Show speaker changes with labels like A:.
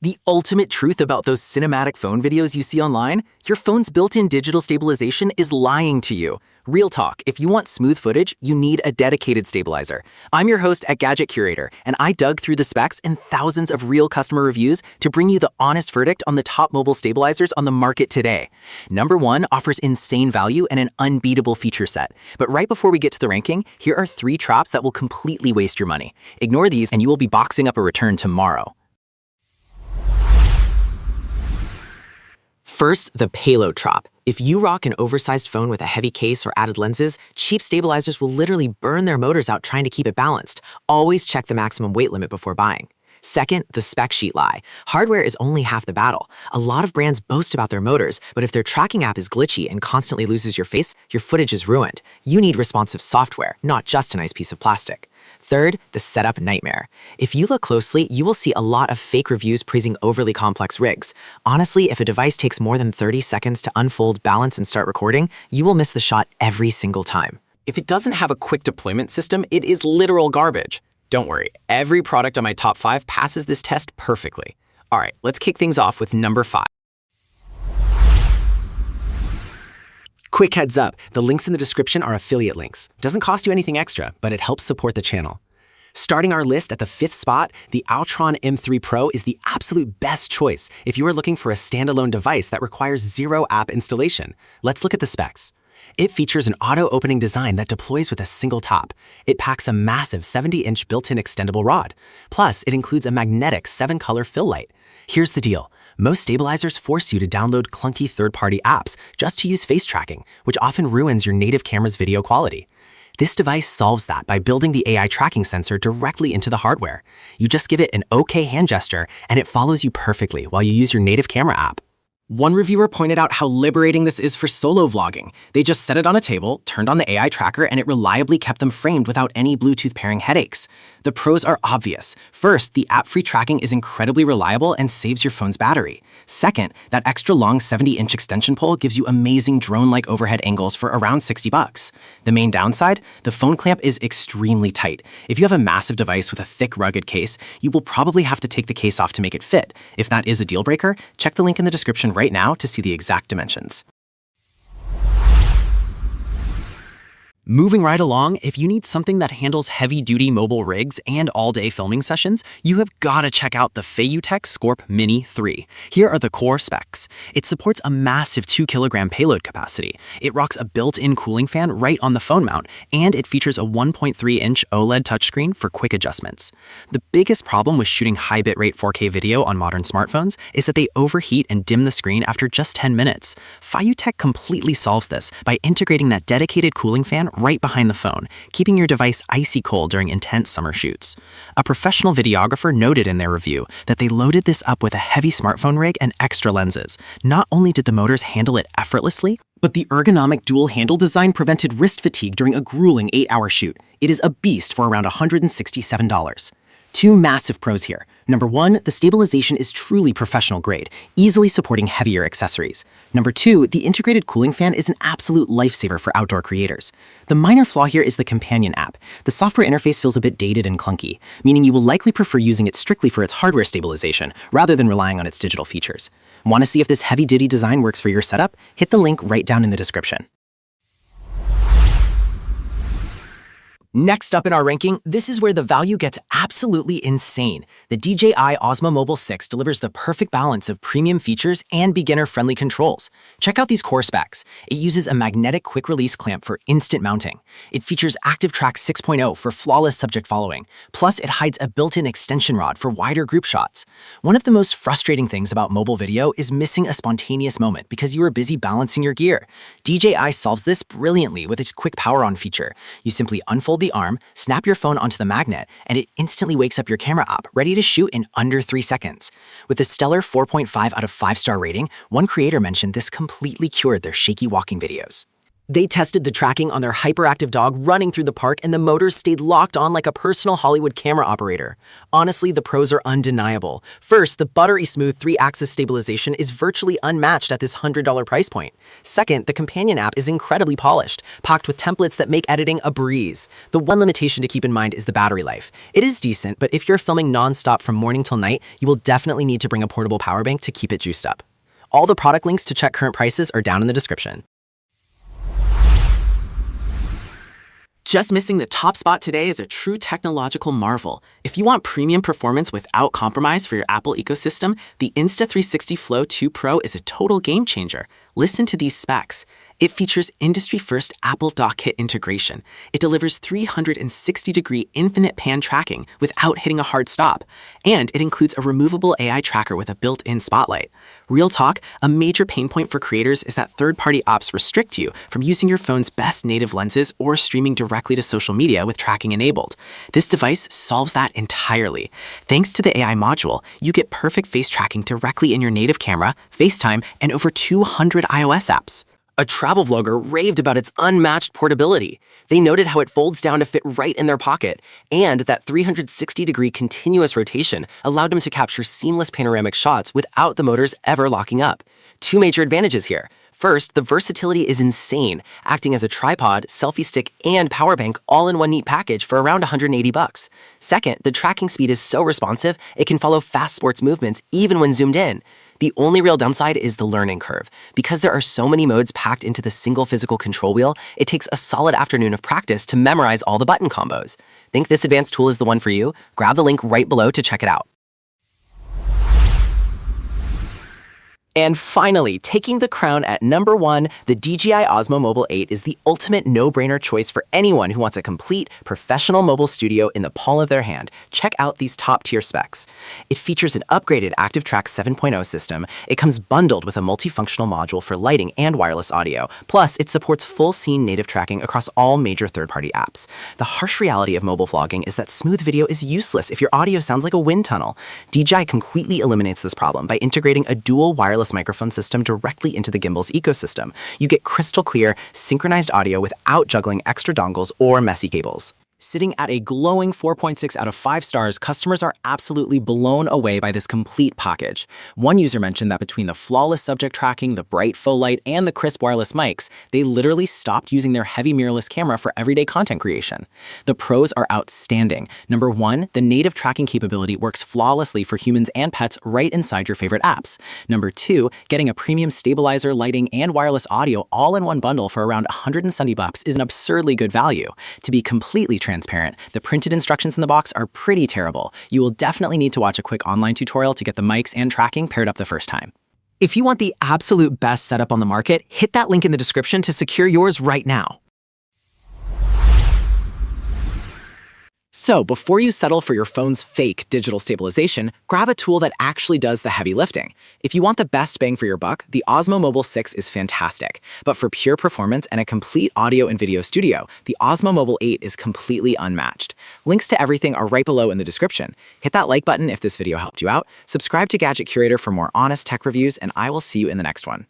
A: The ultimate truth about those cinematic phone videos you see online, your phone's built-in digital stabilization is lying to you. Real talk, if you want smooth footage, you need a dedicated stabilizer. I'm your host at Gadget Curator, and I dug through the specs and thousands of real customer reviews to bring you the honest verdict on the top mobile stabilizers on the market today. Number 1 offers insane value and an unbeatable feature set. But right before we get to the ranking, here are 3 traps that will completely waste your money. Ignore these and you will be boxing up a return tomorrow. First, the Payload trap. If you rock an oversized phone with a heavy case or added lenses, cheap stabilizers will literally burn their motors out trying to keep it balanced. Always check the maximum weight limit before buying. Second, the spec sheet lie. Hardware is only half the battle. A lot of brands boast about their motors, but if their tracking app is glitchy and constantly loses your face, your footage is ruined. You need responsive software, not just a nice piece of plastic. Third, the setup nightmare. If you look closely, you will see a lot of fake reviews praising overly complex rigs. Honestly, if a device takes more than 30 seconds to unfold, balance, and start recording, you will miss the shot every single time. If it doesn't have a quick deployment system, it is literal garbage. Don't worry, every product on my top 5 passes this test perfectly. All right, let's kick things off with number 5. Quick heads up, the links in the description are affiliate links. Doesn't cost you anything extra, but it helps support the channel. Starting our list at the 5th spot, the AOCHUAN M3Pro is the absolute best choice if you are looking for a standalone device that requires 0 app installation. Let's look at the specs. It features an auto-opening design that deploys with a single tap. It packs a massive 70-inch built-in extendable rod. Plus, it includes a magnetic 7-color fill light. Here's the deal. Most stabilizers force you to download clunky third-party apps just to use face tracking, which often ruins your native camera's video quality. This device solves that by building the AI tracking sensor directly into the hardware. You just give it an OK hand gesture, and it follows you perfectly while you use your native camera app. One reviewer pointed out how liberating this is for solo vlogging. They just set it on a table, turned on the AI tracker, and it reliably kept them framed without any Bluetooth pairing headaches. The pros are obvious. First, the app-free tracking is incredibly reliable and saves your phone's battery. Second, that extra long 70-inch extension pole gives you amazing drone-like overhead angles for around $60. The main downside? The phone clamp is extremely tight. If you have a massive device with a thick, rugged case, you will probably have to take the case off to make it fit. If that is a deal breaker, check the link in the description right now to see the exact dimensions. Moving right along, if you need something that handles heavy-duty mobile rigs and all-day filming sessions, you have got to check out the FeiyuTech SCORP Mini 3. Here are the core specs. It supports a massive 2-kilogram payload capacity. It rocks a built-in cooling fan right on the phone mount, and it features a 1.3-inch OLED touchscreen for quick adjustments. The biggest problem with shooting high bitrate 4K video on modern smartphones is that they overheat and dim the screen after just 10 minutes. FeiyuTech completely solves this by integrating that dedicated cooling fan right behind the phone, keeping your device icy cold during intense summer shoots. A professional videographer noted in their review that they loaded this up with a heavy smartphone rig and extra lenses. Not only did the motors handle it effortlessly, but the ergonomic dual handle design prevented wrist fatigue during a grueling 8-hour shoot. It is a beast for around $167. 2 massive pros here. Number 1, the stabilization is truly professional grade, easily supporting heavier accessories. Number 2, the integrated cooling fan is an absolute lifesaver for outdoor creators. The minor flaw here is the companion app. The software interface feels a bit dated and clunky, meaning you will likely prefer using it strictly for its hardware stabilization rather than relying on its digital features. Want to see if this heavy-duty design works for your setup? Hit the link right down in the description. Next up in our ranking, this is where the value gets absolutely insane. The DJI Osmo Mobile 6 delivers the perfect balance of premium features and beginner-friendly controls. Check out these core specs. It uses a magnetic quick-release clamp for instant mounting. It features Active Track 6.0 for flawless subject following. Plus, it hides a built-in extension rod for wider group shots. One of the most frustrating things about mobile video is missing a spontaneous moment because you are busy balancing your gear. DJI solves this brilliantly with its quick power-on feature. You simply unfold the arm, snap your phone onto the magnet, and it instantly wakes up your camera app, ready to shoot in under 3 seconds. With a stellar 4.5 out of 5-star rating, one creator mentioned this completely cured their shaky walking videos. They tested the tracking on their hyperactive dog running through the park, and the motors stayed locked on like a personal Hollywood camera operator. Honestly, the pros are undeniable. First, the buttery smooth 3-axis stabilization is virtually unmatched at this $100 price point. Second, the companion app is incredibly polished, packed with templates that make editing a breeze. The one limitation to keep in mind is the battery life. It is decent, but if you're filming non-stop from morning till night, you will definitely need to bring a portable power bank to keep it juiced up. All the product links to check current prices are down in the description. Just missing the top spot today is a true technological marvel. If you want premium performance without compromise for your Apple ecosystem, the Insta360 Flow 2 Pro is a total game changer. Listen to these specs. It features industry-first Apple Dock Kit integration. It delivers 360-degree infinite pan tracking without hitting a hard stop. And it includes a removable AI tracker with a built-in spotlight. Real talk, a major pain point for creators is that third-party apps restrict you from using your phone's best native lenses or streaming directly to social media with tracking enabled. This device solves that entirely. Thanks to the AI module, you get perfect face tracking directly in your native camera, FaceTime, and over 200 iOS apps. A travel vlogger raved about its unmatched portability. They noted how it folds down to fit right in their pocket, and that 360-degree continuous rotation allowed them to capture seamless panoramic shots without the motors ever locking up. Two major advantages here. First, the versatility is insane, acting as a tripod, selfie stick, and power bank all in one neat package for around $180. Second, the tracking speed is so responsive, it can follow fast sports movements even when zoomed in. The only real downside is the learning curve. Because there are so many modes packed into the single physical control wheel, it takes a solid afternoon of practice to memorize all the button combos. Think this advanced tool is the one for you? Grab the link right below to check it out. And finally, taking the crown at number 1, the DJI Osmo Mobile 8 is the ultimate no-brainer choice for anyone who wants a complete, professional mobile studio in the palm of their hand. Check out these top-tier specs. It features an upgraded ActiveTrack 7.0 system. It comes bundled with a multifunctional module for lighting and wireless audio. Plus, it supports full-scene native tracking across all major third-party apps. The harsh reality of mobile vlogging is that smooth video is useless if your audio sounds like a wind tunnel. DJI completely eliminates this problem by integrating a dual wireless microphone system directly into the gimbal's ecosystem. You get crystal clear, synchronized audio without juggling extra dongles or messy cables. Sitting at a glowing 4.6 out of 5 stars, customers are absolutely blown away by this complete package. One user mentioned that between the flawless subject tracking, the bright faux light, and the crisp wireless mics, they literally stopped using their heavy mirrorless camera for everyday content creation. The pros are outstanding. Number 1, the native tracking capability works flawlessly for humans and pets right inside your favorite apps. Number 2, getting a premium stabilizer, lighting, and wireless audio all in one bundle for around $170 is an absurdly good value. To be completely transparent, the printed instructions in the box are pretty terrible. You will definitely need to watch a quick online tutorial to get the mics and tracking paired up the first time. If you want the absolute best setup on the market, hit that link in the description to secure yours right now. So before you settle for your phone's fake digital stabilization, grab a tool that actually does the heavy lifting. If you want the best bang for your buck, the Osmo Mobile 6 is fantastic. But for pure performance and a complete audio and video studio, the Osmo Mobile 8 is completely unmatched. Links to everything are right below in the description. Hit that like button if this video helped you out, subscribe to Gadget Curator for more honest tech reviews, and I will see you in the next one.